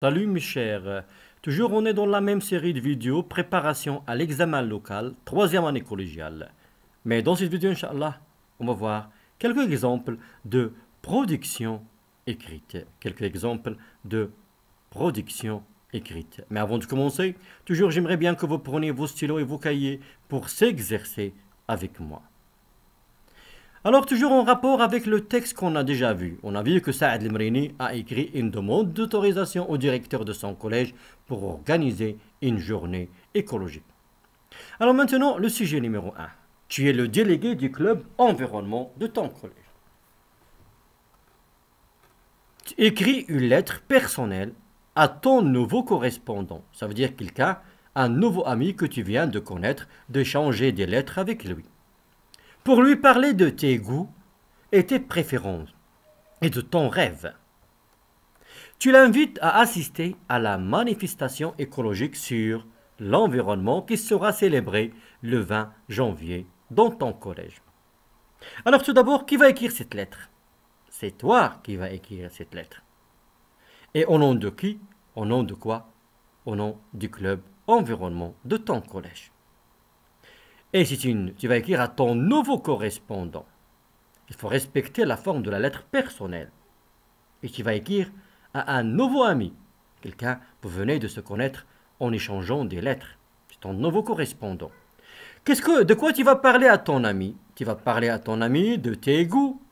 Salut mes chers, toujours on est dans la même série de vidéos préparation à l'examen local, troisième année collégiale. Mais dans cette vidéo, Inch'Allah, on va voir quelques exemples de production écrite. Quelques exemples de production écrite. Mais avant de commencer, toujours j'aimerais bien que vous preniez vos stylos et vos cahiers pour s'exercer avec moi. Alors, toujours en rapport avec le texte qu'on a déjà vu, on a vu que Saad Lemrini a écrit une demande d'autorisation au directeur de son collège pour organiser une journée écologique. Alors maintenant, le sujet numéro 1. Tu es le délégué du club environnement de ton collège. Tu écris une lettre personnelle à ton nouveau correspondant. Ça veut dire quelqu'un, un nouveau ami que tu viens de connaître, d'échanger des lettres avec lui, pour lui parler de tes goûts et tes préférences et de ton rêve. Tu l'invites à assister à la manifestation écologique sur l'environnement qui sera célébrée le 20 janvier dans ton collège. Alors tout d'abord, qui va écrire cette lettre? C'est toi qui vas écrire cette lettre. Et au nom de qui? Au nom de quoi? Au nom du club environnement de ton collège. Et si tu vas écrire à ton nouveau correspondant, il faut respecter la forme de la lettre personnelle. Et tu vas écrire à un nouveau ami, quelqu'un, vous venez de se connaître en échangeant des lettres. C'est ton nouveau correspondant. De quoi tu vas parler à ton ami? Tu vas parler à ton ami de tes goûts,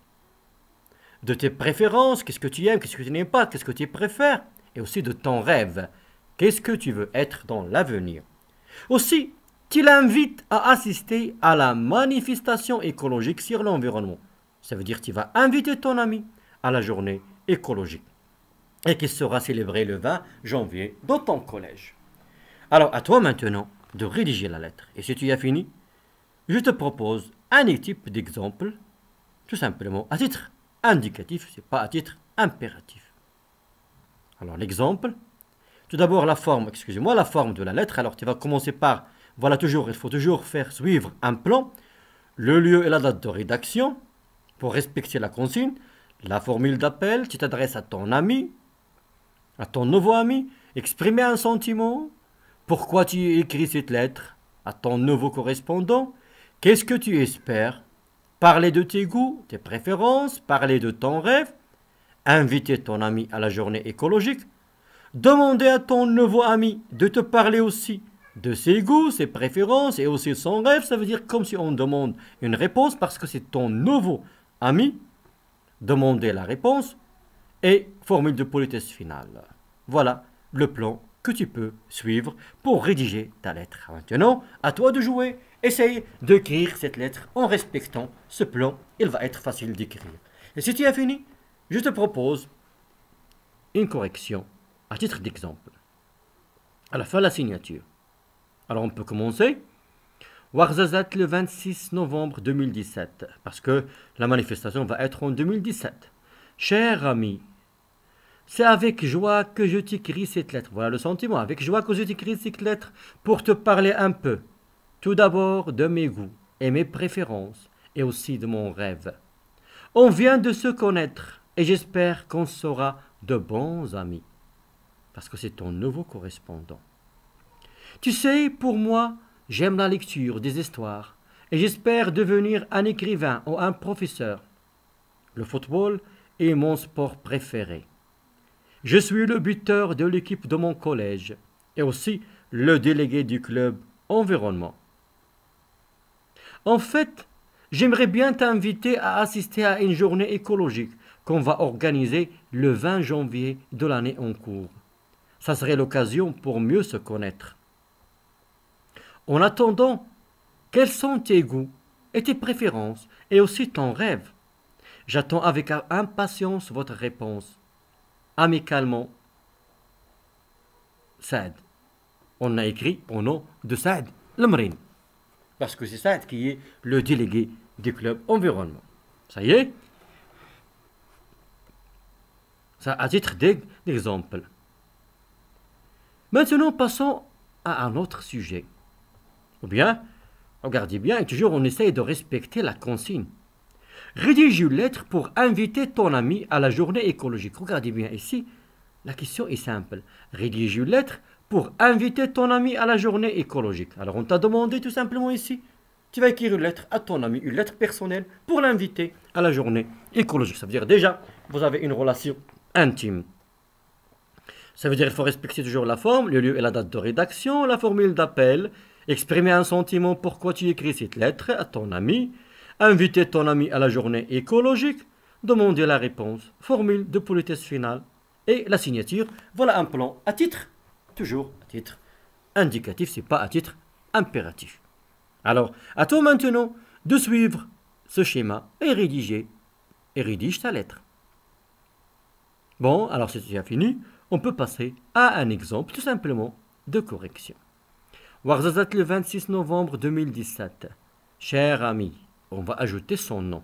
de tes préférences, qu'est-ce que tu aimes, qu'est-ce que tu n'aimes pas, qu'est-ce que tu préfères, et aussi de ton rêve. Qu'est-ce que tu veux être dans l'avenir? Aussi, tu l'invites à assister à la manifestation écologique sur l'environnement. Ça veut dire que tu vas inviter ton ami à la journée écologique et qui sera célébrée le 20 janvier dans ton collège. Alors, à toi maintenant de rédiger la lettre. Et si tu as fini, je te propose un type d'exemple, tout simplement à titre indicatif, c'est pas à titre impératif. Alors, l'exemple, tout d'abord la forme de la lettre. Alors, tu vas commencer par, il faut toujours faire suivre un plan, le lieu et la date de rédaction, pour respecter la consigne, la formule d'appel, tu t'adresses à ton ami, à ton nouveau ami, exprimer un sentiment, pourquoi tu écris cette lettre à ton nouveau correspondant, qu'est-ce que tu espères, parler de tes goûts, tes préférences, parler de ton rêve, inviter ton ami à la journée écologique, demander à ton nouveau ami de te parler aussi de ses goûts, ses préférences et aussi son rêve. Ça veut dire comme si on demande une réponse parce que c'est ton nouveau ami. Demander la réponse et formule de politesse finale. Voilà le plan que tu peux suivre pour rédiger ta lettre. Maintenant, à toi de jouer. Essaye d'écrire cette lettre en respectant ce plan. Il va être facile d'écrire. Et si tu as fini, je te propose une correction à titre d'exemple. À la fin de la signature. Alors on peut commencer. Ouarzazate le 26 novembre 2017. Parce que la manifestation va être en 2017. Cher ami, c'est avec joie que je t'écris cette lettre. Voilà le sentiment. Avec joie que je t'écris cette lettre pour te parler un peu. Tout d'abord de mes goûts et mes préférences et aussi de mon rêve. On vient de se connaître et j'espère qu'on sera de bons amis. Parce que c'est ton nouveau correspondant. Tu sais, pour moi, j'aime la lecture des histoires et j'espère devenir un écrivain ou un professeur. Le football est mon sport préféré. Je suis le buteur de l'équipe de mon collège et aussi le délégué du club environnement. En fait, j'aimerais bien t'inviter à assister à une journée écologique qu'on va organiser le 20 janvier de l'année en cours. Ça serait l'occasion pour mieux se connaître. En attendant, quels sont tes goûts et tes préférences et aussi ton rêve? J'attends avec impatience votre réponse. Amicalement, Saad. On a écrit au nom de Saad Lemrini. Parce que c'est Saad qui est le délégué du club environnement. Ça y est? Ça à titre d'exemple. Maintenant, passons à un autre sujet. Ou bien, regardez bien, et toujours on essaye de respecter la consigne. Rédige une lettre pour inviter ton ami à la journée écologique. Regardez bien ici, La question est simple. Rédige une lettre pour inviter ton ami à la journée écologique. Alors on t'a demandé tout simplement ici, tu vas écrire une lettre à ton ami, une lettre personnelle pour l'inviter à la journée écologique. Ça veut dire déjà, vous avez une relation intime. Ça veut dire qu'il faut respecter toujours la forme, le lieu et la date de rédaction, la formule d'appel, exprimer un sentiment pourquoi tu écris cette lettre à ton ami, inviter ton ami à la journée écologique, demander la réponse, formule de politesse finale et la signature. Voilà un plan à titre, toujours à titre indicatif, c'est pas à titre impératif. Alors, à toi maintenant de suivre ce schéma et rédige ta lettre. Bon, alors si tu as fini, on peut passer à un exemple tout simplement de correction. Ouarzazate le 26 novembre 2017. Cher ami, on va ajouter son nom.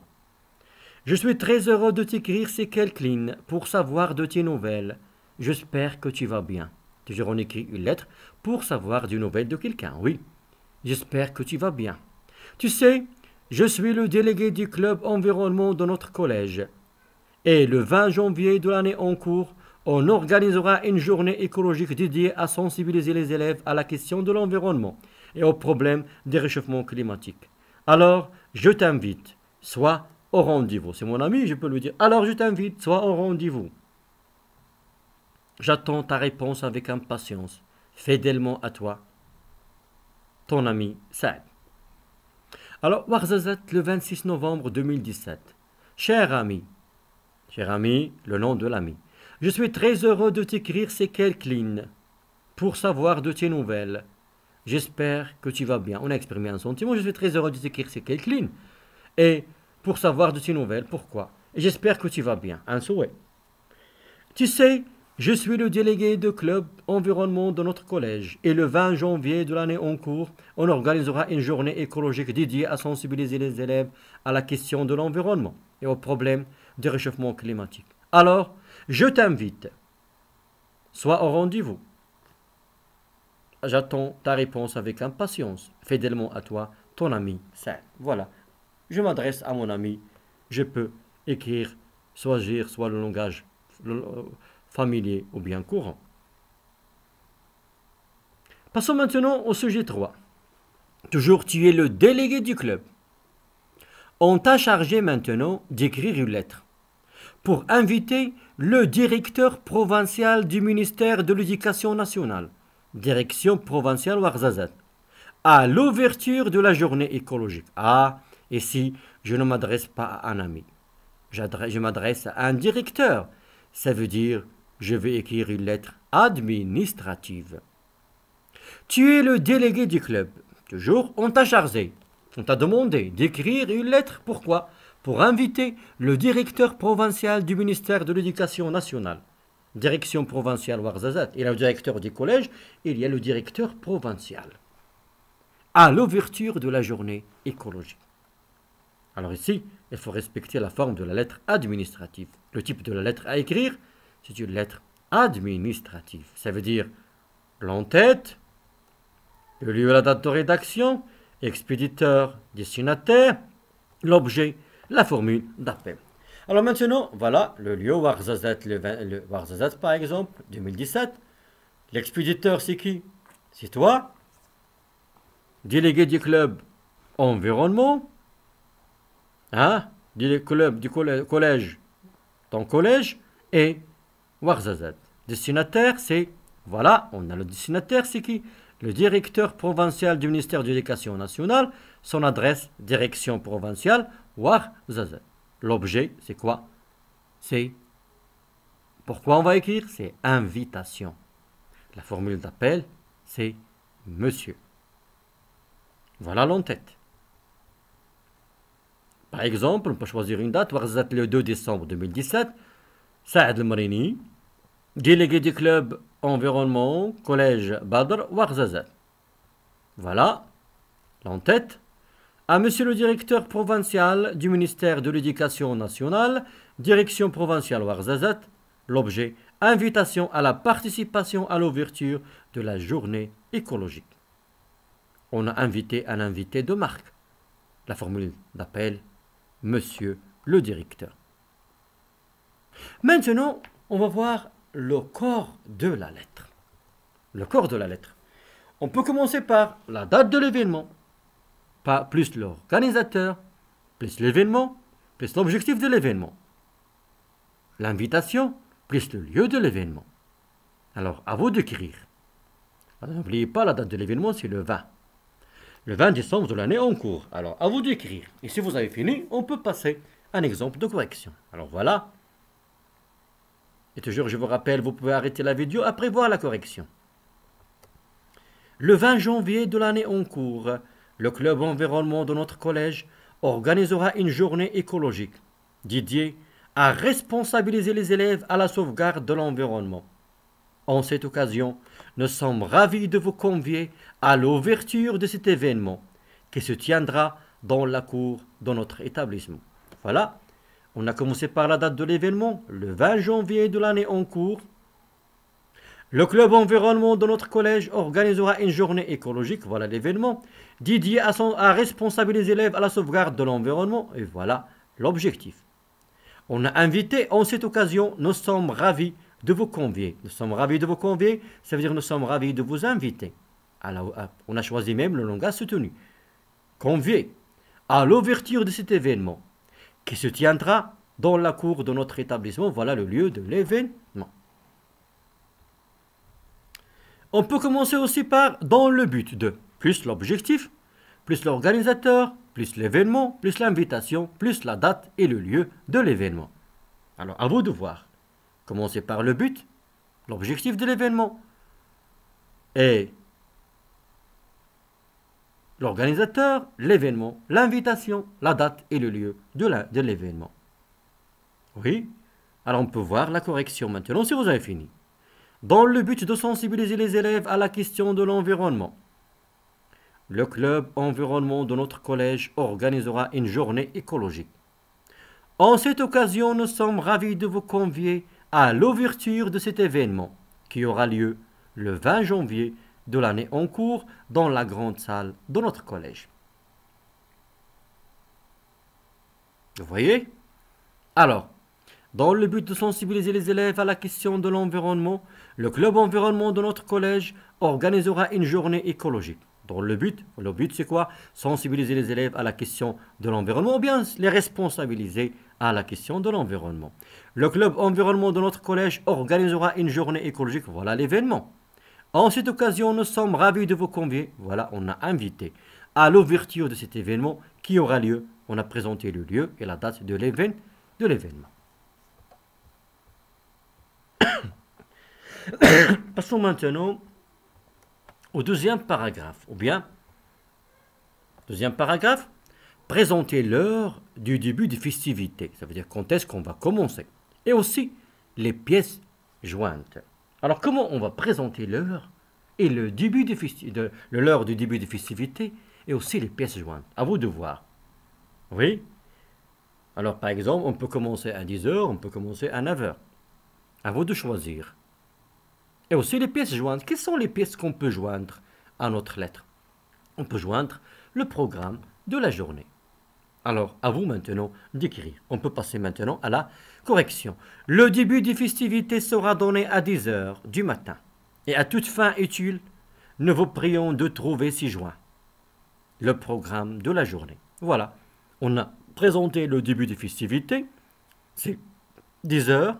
Je suis très heureux de t'écrire ces quelques lignes pour savoir de tes nouvelles. J'espère que tu vas bien. Toujours on écrit une lettre pour savoir des nouvelles de quelqu'un, oui. J'espère que tu vas bien. Tu sais, je suis le délégué du club environnement de notre collège. Et le 20 janvier de l'année en cours, on organisera une journée écologique dédiée à sensibiliser les élèves à la question de l'environnement et au problème des réchauffements climatiques. Alors, je t'invite, sois au rendez-vous. C'est mon ami, je peux lui dire. Alors, je t'invite, sois au rendez-vous. J'attends ta réponse avec impatience. Fidèlement à toi, ton ami Saad. Alors, Ouarzazate, le 26 novembre 2017. Cher ami, le nom de l'ami. Je suis très heureux de t'écrire ces quelques lignes pour savoir de tes nouvelles. J'espère que tu vas bien. On a exprimé un sentiment. Je suis très heureux de t'écrire ces quelques lignes. Et pour savoir de tes nouvelles, pourquoi? Et j'espère que tu vas bien. Un souhait. Tu sais, je suis le délégué de club environnement de notre collège. Et le 20 janvier de l'année en cours, on organisera une journée écologique dédiée à sensibiliser les élèves à la question de l'environnement et aux problèmes du réchauffement climatique. Alors, je t'invite. Sois au rendez-vous. J'attends ta réponse avec impatience. Fidèlement à toi, ton ami Saad. Voilà. Je m'adresse à mon ami. Je peux écrire, soit agir, soit le langage familier ou bien courant. Passons maintenant au sujet 3. Toujours, tu es le délégué du club. On t'a chargé maintenant d'écrire une lettre pour inviter le directeur provincial du ministère de l'Éducation nationale, direction provinciale Ouarzazate, à l'ouverture de la journée écologique. Ah, ici, je ne m'adresse pas à un ami. Je m'adresse à un directeur. Ça veut dire, je vais écrire une lettre administrative. Tu es le délégué du club. Toujours, on t'a chargé. On t'a demandé d'écrire une lettre. Pourquoi? Pour inviter le directeur provincial du ministère de l'Éducation nationale. Direction provinciale Ouarzazate. Il y a le directeur du collège, il y a le directeur provincial. À l'ouverture de la journée écologique. Alors ici, il faut respecter la forme de la lettre administrative. Le type de la lettre à écrire, c'est une lettre administrative. Ça veut dire l'entête, le lieu et la date de rédaction, expéditeur, destinataire, l'objet, la formule d'appel. Alors maintenant, voilà le lieu Ouarzazate, le Ouarzazate par exemple, 2017. L'expéditeur, c'est qui? C'est toi. Délégué du club environnement. Hein? Du club, du collège, ton collège et Ouarzazate. Destinataire, c'est, voilà, on a le destinataire, c'est qui? Le directeur provincial du ministère de l'Éducation nationale, son adresse, direction provinciale, Ouarzazate. L'objet, c'est quoi? C'est, pourquoi on va écrire? C'est invitation. La formule d'appel, c'est monsieur. Voilà l'entête. Par exemple, on peut choisir une date, Ouarzazate le 2 décembre 2017, Saad El-Marini, délégué du club environnement, collège Badr, Ouarzazate. Voilà l'entête. À monsieur le directeur provincial du ministère de l'Éducation nationale, direction provinciale Ouarzazate, l'objet, invitation à la participation à l'ouverture de la journée écologique. On a invité un invité de marque. La formule d'appel, monsieur le directeur. Maintenant, on va voir le corps de la lettre. Le corps de la lettre. On peut commencer par la date de l'événement, plus l'organisateur, plus l'événement, plus l'objectif de l'événement. L'invitation, plus le lieu de l'événement. Alors, à vous d'écrire. N'oubliez pas, la date de l'événement, c'est le 20. Le 20 décembre de l'année en cours. Alors, à vous d'écrire. Et si vous avez fini, on peut passer à un exemple de correction. Alors, voilà. Et toujours, je vous rappelle, vous pouvez arrêter la vidéo après voir la correction. Le 20 janvier de l'année en cours, le club environnement de notre collège organisera une journée écologique dédiée à responsabiliser les élèves à la sauvegarde de l'environnement. En cette occasion, nous sommes ravis de vous convier à l'ouverture de cet événement qui se tiendra dans la cour de notre établissement. Voilà, on a commencé par la date de l'événement, le 20 janvier de l'année en cours. Le club environnement de notre collège organisera une journée écologique, voilà l'événement, dédié à responsabiliser les élèves à la sauvegarde de l'environnement, et voilà l'objectif. On a invité en cette occasion, nous sommes ravis de vous convier. Nous sommes ravis de vous convier, ça veut dire nous sommes ravis de vous inviter. On a choisi même le langage soutenu. Convier à l'ouverture de cet événement qui se tiendra dans la cour de notre établissement. Voilà le lieu de l'événement. On peut commencer aussi par dans le but de, plus l'objectif, plus l'organisateur, plus l'événement, plus l'invitation, plus la date et le lieu de l'événement. Alors, à vous de voir. Commencez par le but, l'objectif de l'événement et l'organisateur, l'événement, l'invitation, la date et le lieu de l'événement. Oui, alors on peut voir la correction maintenant si vous avez fini. Dans le but de sensibiliser les élèves à la question de l'environnement, le club environnement de notre collège organisera une journée écologique. En cette occasion, nous sommes ravis de vous convier à l'ouverture de cet événement qui aura lieu le 20 janvier de l'année en cours dans la grande salle de notre collège. Vous voyez? Alors, dans le but de sensibiliser les élèves à la question de l'environnement, le club environnement de notre collège organisera une journée écologique. Dans le but c'est quoi? Sensibiliser les élèves à la question de l'environnement ou bien les responsabiliser à la question de l'environnement. Le club environnement de notre collège organisera une journée écologique. Voilà l'événement. En cette occasion, nous sommes ravis de vous convier. Voilà, on a invité à l'ouverture de cet événement qui aura lieu. On a présenté le lieu et la date de l'événement. Passons maintenant au deuxième paragraphe. Ou bien, deuxième paragraphe, présenter l'heure du début des festivités. Ça veut dire quand est-ce qu'on va commencer. Et aussi les pièces jointes. Alors comment on va présenter l'heure et l'heure du début des festivités et aussi les pièces jointes. À vous de voir. Oui. Alors par exemple, on peut commencer à 10 heures, on peut commencer à 9 heures. À vous de choisir. Et aussi les pièces jointes. Quelles sont les pièces qu'on peut joindre à notre lettre? On peut joindre le programme de la journée. Alors, à vous maintenant d'écrire. On peut passer maintenant à la correction. Le début des festivités sera donné à 10 heures du matin. Et à toute fin utile, nous vous prions de trouver ci-joint le programme de la journée. Voilà, on a présenté le début des festivités, c'est 10 heures.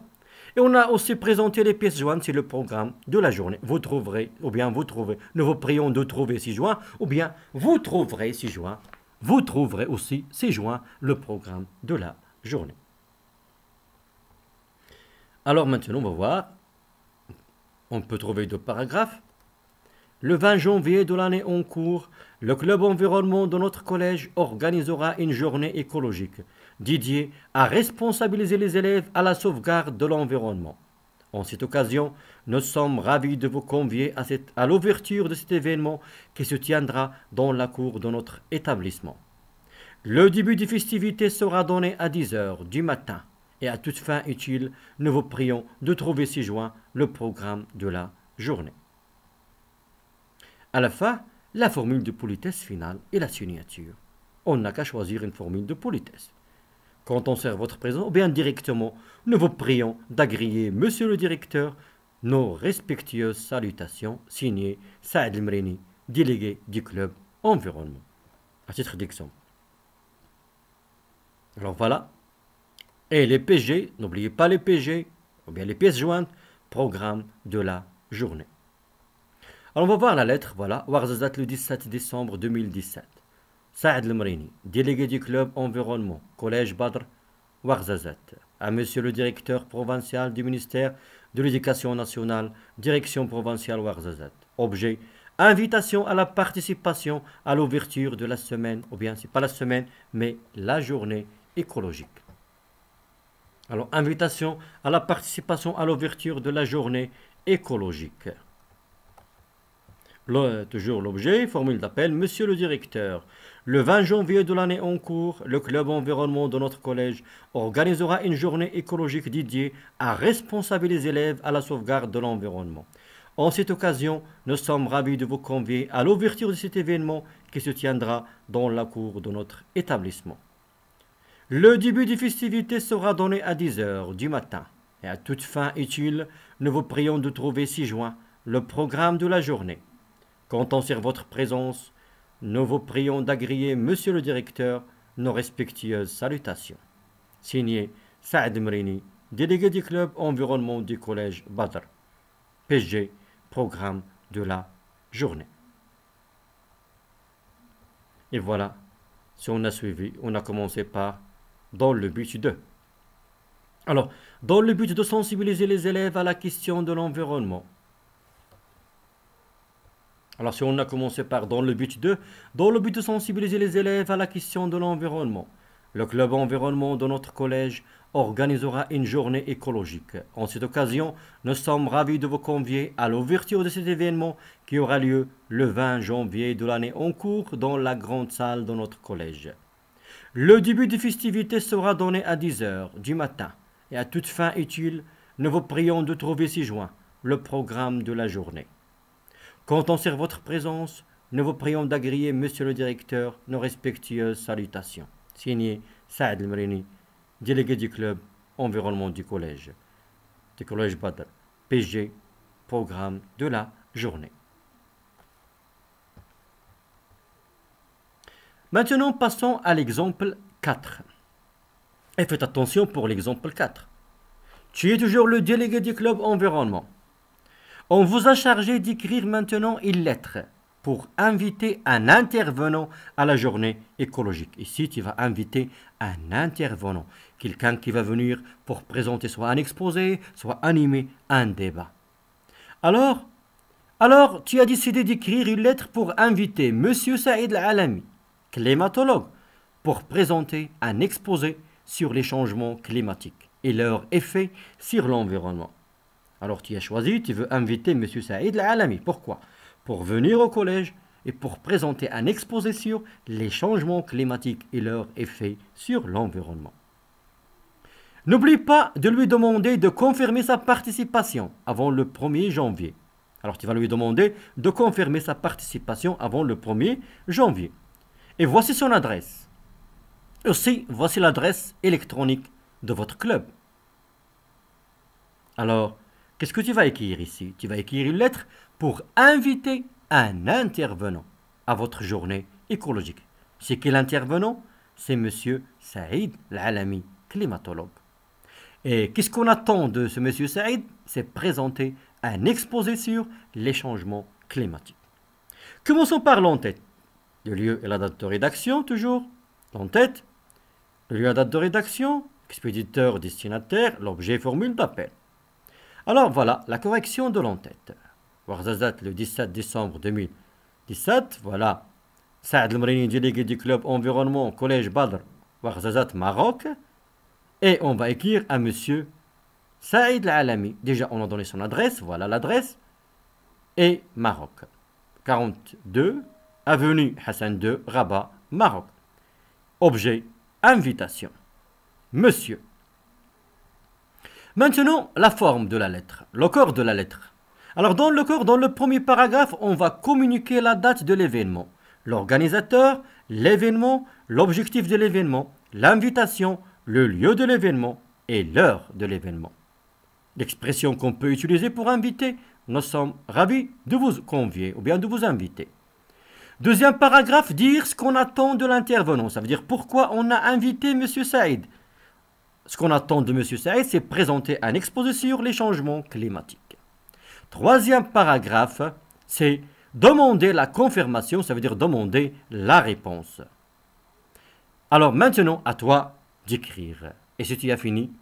Et on a aussi présenté les pièces jointes, c'est le programme de la journée. Vous trouverez, ou bien vous trouvez, nous vous prions de trouver ci-joint, ou bien vous trouverez ci-joint. Vous trouverez aussi ci-joint le programme de la journée. Alors maintenant, on va voir. On peut trouver deux paragraphes. Le 20 janvier de l'année en cours, le club environnement de notre collège organisera une journée écologique dédiée à responsabiliser les élèves à la sauvegarde de l'environnement. En cette occasion, nous sommes ravis de vous convier à l'ouverture de cet événement qui se tiendra dans la cour de notre établissement. Le début des festivités sera donné à 10 heures du matin et à toute fin utile, nous vous prions de trouver ci-joint le programme de la journée. À la fin, la formule de politesse finale et la signature. On n'a qu'à choisir une formule de politesse. Quand on sert votre présence, ou bien directement, nous vous prions d'agréer, monsieur le directeur, nos respectueuses salutations, signé Saad El-Mreni, délégué du club environnement. À titre d'exemple. Alors voilà. Et les PG, n'oubliez pas les PG, ou bien les pièces jointes, programme de la journée. Alors on va voir la lettre, voilà, Ouarzazate le 17 décembre 2017. Saad El-Mreni, délégué du club environnement, collège Badr, Ouarzazate. À monsieur le directeur provincial du ministère de l'Éducation nationale, direction provinciale Ouarzazate. Objet, invitation à la participation à l'ouverture de la semaine, ou bien c'est pas la semaine, mais la journée écologique. Alors, invitation à la participation à l'ouverture de la journée écologique. Toujours l'objet, formule d'appel, monsieur le directeur. Le 20 janvier de l'année en cours, le club environnement de notre collège organisera une journée écologique dédiée à responsabiliser les élèves à la sauvegarde de l'environnement. En cette occasion, nous sommes ravis de vous convier à l'ouverture de cet événement qui se tiendra dans la cour de notre établissement. Le début des festivités sera donné à 10 h du matin. Et à toute fin utile, nous vous prions de trouver ci-joint le programme de la journée. Comptant sur votre présence, nous vous prions d'agréer, monsieur le directeur, nos respectueuses salutations. Signé Saad El-Mreni, délégué du club environnement du collège Badr. PG, programme de la journée. Et voilà, si on a suivi, on a commencé par dans le but de. Alors, dans le but de sensibiliser les élèves à la question de l'environnement. Alors, si on a commencé par dans le but de sensibiliser les élèves à la question de l'environnement, le club environnement de notre collège organisera une journée écologique. En cette occasion, nous sommes ravis de vous convier à l'ouverture de cet événement qui aura lieu le 20 janvier de l'année en cours dans la grande salle de notre collège. Le début des festivités sera donné à 10 h du matin et à toute fin utile, nous vous prions de trouver ci-joint le programme de la journée. Comptant sur votre présence, nous vous prions d'agréer, monsieur le directeur, nos respectueuses salutations. Signé Saad El-Mreni, délégué du club environnement du collège Badr, PG, programme de la journée. Maintenant, passons à l'exemple 4. Et faites attention pour l'exemple 4. Tu es toujours le délégué du club environnement. On vous a chargé d'écrire maintenant une lettre pour inviter un intervenant à la journée écologique. Ici, tu vas inviter un intervenant, quelqu'un qui va venir pour présenter soit un exposé, soit animer un débat. Alors, tu as décidé d'écrire une lettre pour inviter monsieur Saïd El-Alami, climatologue, pour présenter un exposé sur les changements climatiques et leurs effets sur l'environnement. Alors tu as choisi, tu veux inviter M. Saïd El-Alami. Pourquoi? Pour venir au collège et pour présenter un exposé sur les changements climatiques et leurs effets sur l'environnement. N'oublie pas de lui demander de confirmer sa participation avant le 1er janvier. Alors tu vas lui demander de confirmer sa participation avant le 1er janvier. Et voici son adresse. Aussi, voici l'adresse électronique de votre club. Alors, qu'est-ce que tu vas écrire ici? Tu vas écrire une lettre pour inviter un intervenant à votre journée écologique. C'est quel intervenant? C'est M. Saïd El-Alami, climatologue. Et qu'est-ce qu'on attend de ce M. Saïd? C'est présenter un exposé sur les changements climatiques. Commençons par l'en-tête. Le lieu et la date de rédaction, toujours. L'en-tête. Le lieu et la date de rédaction. Expéditeur, destinataire. L'objet, formule d'appel. Alors voilà, la correction de l'en-tête. Ouarzazate le 17 décembre 2017. Voilà. Saad El-Mreni, délégué du club environnement, collège Badr, Ouarzazate, Maroc. Et on va écrire à monsieur Saïd El-Alami. Déjà, on a donné son adresse. Voilà l'adresse. Et Maroc. 42, avenue Hassan II, Rabat, Maroc. Objet, invitation. Monsieur. Maintenant, la forme de la lettre, le corps de la lettre. Alors, dans le corps, dans le premier paragraphe, on va communiquer la date de l'événement, l'organisateur, l'événement, l'objectif de l'événement, l'invitation, le lieu de l'événement et l'heure de l'événement. L'expression qu'on peut utiliser pour inviter, nous sommes ravis de vous convier ou bien de vous inviter. Deuxième paragraphe, dire ce qu'on attend de l'intervenant. Ça veut dire pourquoi on a invité M. Saïd. Ce qu'on attend de M. Saïd, c'est présenter un exposé sur les changements climatiques. Troisième paragraphe, c'est demander la confirmation, ça veut dire demander la réponse. Alors maintenant, à toi d'écrire. Et si tu as fini,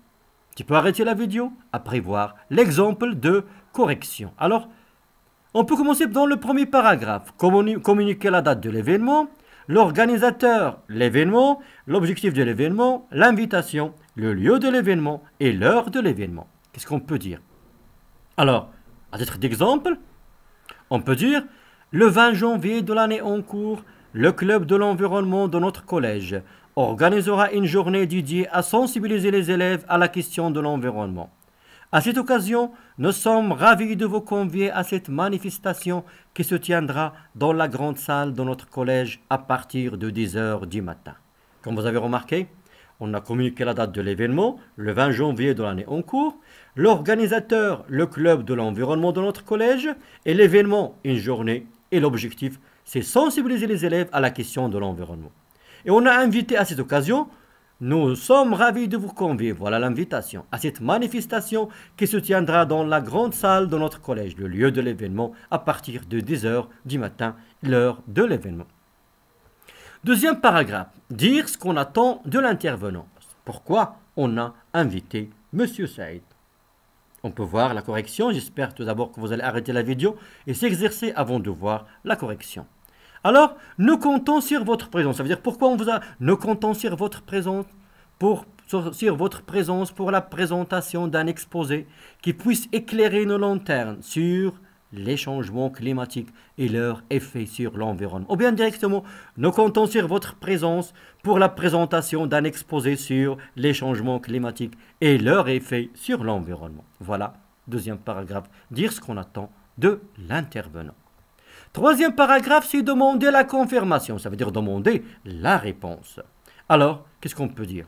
tu peux arrêter la vidéo après voir l'exemple de correction. Alors, on peut commencer dans le premier paragraphe. Communiquer la date de l'événement, l'organisateur, l'événement, l'objectif de l'événement, l'invitation, le lieu de l'événement et l'heure de l'événement. Qu'est-ce qu'on peut dire? Alors, à titre d'exemple, on peut dire le 20 janvier de l'année en cours, le club de l'environnement de notre collège organisera une journée dédiée à sensibiliser les élèves à la question de l'environnement. À cette occasion, nous sommes ravis de vous convier à cette manifestation qui se tiendra dans la grande salle de notre collège à partir de 10 h du matin. Comme vous avez remarqué, on a communiqué la date de l'événement, le 20 janvier de l'année en cours, l'organisateur, le club de l'environnement de notre collège, et l'événement, une journée, et l'objectif, c'est sensibiliser les élèves à la question de l'environnement. Et on a invité à cette occasion, nous sommes ravis de vous convier, voilà l'invitation, à cette manifestation qui se tiendra dans la grande salle de notre collège, le lieu de l'événement, à partir de 10 h du matin, l'heure de l'événement. Deuxième paragraphe, dire ce qu'on attend de l'intervenant. Pourquoi on a invité M. Saïd? On peut voir la correction, j'espère tout d'abord que vous allez arrêter la vidéo et s'exercer avant de voir la correction. Alors, nous comptons sur votre présence. Ça veut dire pourquoi on vous a... Nous comptons sur votre présence pour la présentation d'un exposé qui puisse éclairer nos lanternes sur les changements climatiques et leur effet sur l'environnement. Ou bien directement, nous comptons sur votre présence pour la présentation d'un exposé sur les changements climatiques et leur effet sur l'environnement. Voilà, deuxième paragraphe, dire ce qu'on attend de l'intervenant. Troisième paragraphe, c'est demander la confirmation, ça veut dire demander la réponse. Alors, qu'est-ce qu'on peut dire?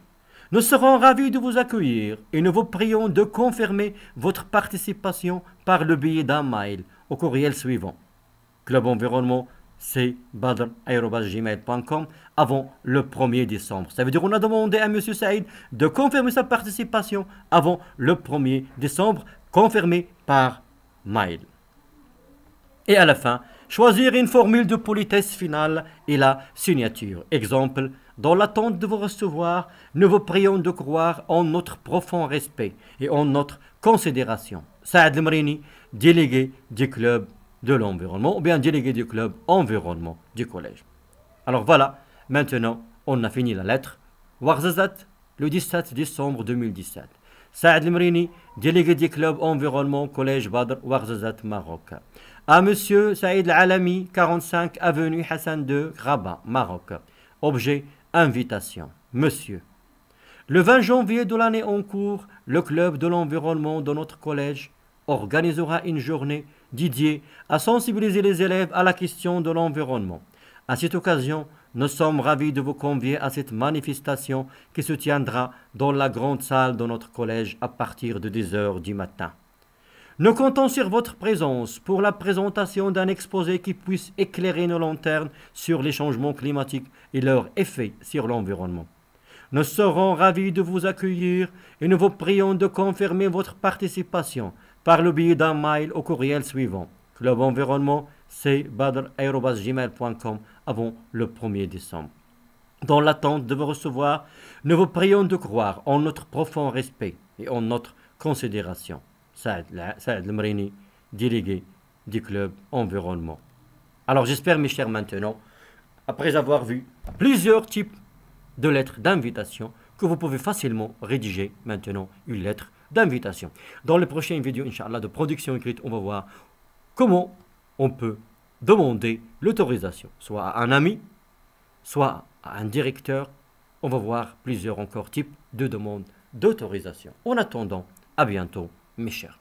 Nous serons ravis de vous accueillir et nous vous prions de confirmer votre participation par le biais d'un mail au courriel suivant. Club Environnement, c'est badr@gmail.com avant le 1er décembre. Ça veut dire qu'on a demandé à M. Saïd de confirmer sa participation avant le 1er décembre, confirmé par mail. Et à la fin, choisir une formule de politesse finale et la signature. Exemple, dans l'attente de vous recevoir, nous vous prions de croire en notre profond respect et en notre considération. Saad Lemrini, délégué du club de l'environnement, ou bien délégué du club environnement du collège. Alors voilà, maintenant, on a fini la lettre. Ouarzazate, le 17 décembre 2017. Saad Lemrini, délégué du club environnement collège Badr, Ouarzazate, Maroc. À Monsieur Saïd Al-Alami, 45 avenue Hassan II, Rabat, Maroc. Objet, invitation. Monsieur. Le 20 janvier de l'année en cours, le club de l'environnement de notre collège organisera une journée dédiée à sensibiliser les élèves à la question de l'environnement. À cette occasion, nous sommes ravis de vous convier à cette manifestation qui se tiendra dans la grande salle de notre collège à partir de 10 h du matin. Nous comptons sur votre présence pour la présentation d'un exposé qui puisse éclairer nos lanternes sur les changements climatiques et leur effet sur l'environnement. Nous serons ravis de vous accueillir et nous vous prions de confirmer votre participation par le biais d'un mail au courriel suivant. Club Environnement, c'est badr@gmail.com avant le 1er décembre. Dans l'attente de vous recevoir, nous vous prions de croire en notre profond respect et en notre considération. Saad Lemrini, délégué du club environnement. Alors j'espère mes chers maintenant, après avoir vu plusieurs types de lettres d'invitation, que vous pouvez facilement rédiger maintenant une lettre d'invitation. Dans les prochaines vidéos, Inch'Allah, de production écrite, on va voir comment on peut demander l'autorisation, soit à un ami, soit à un directeur. On va voir plusieurs encore types de demandes d'autorisation. En attendant, à bientôt. Mes chers.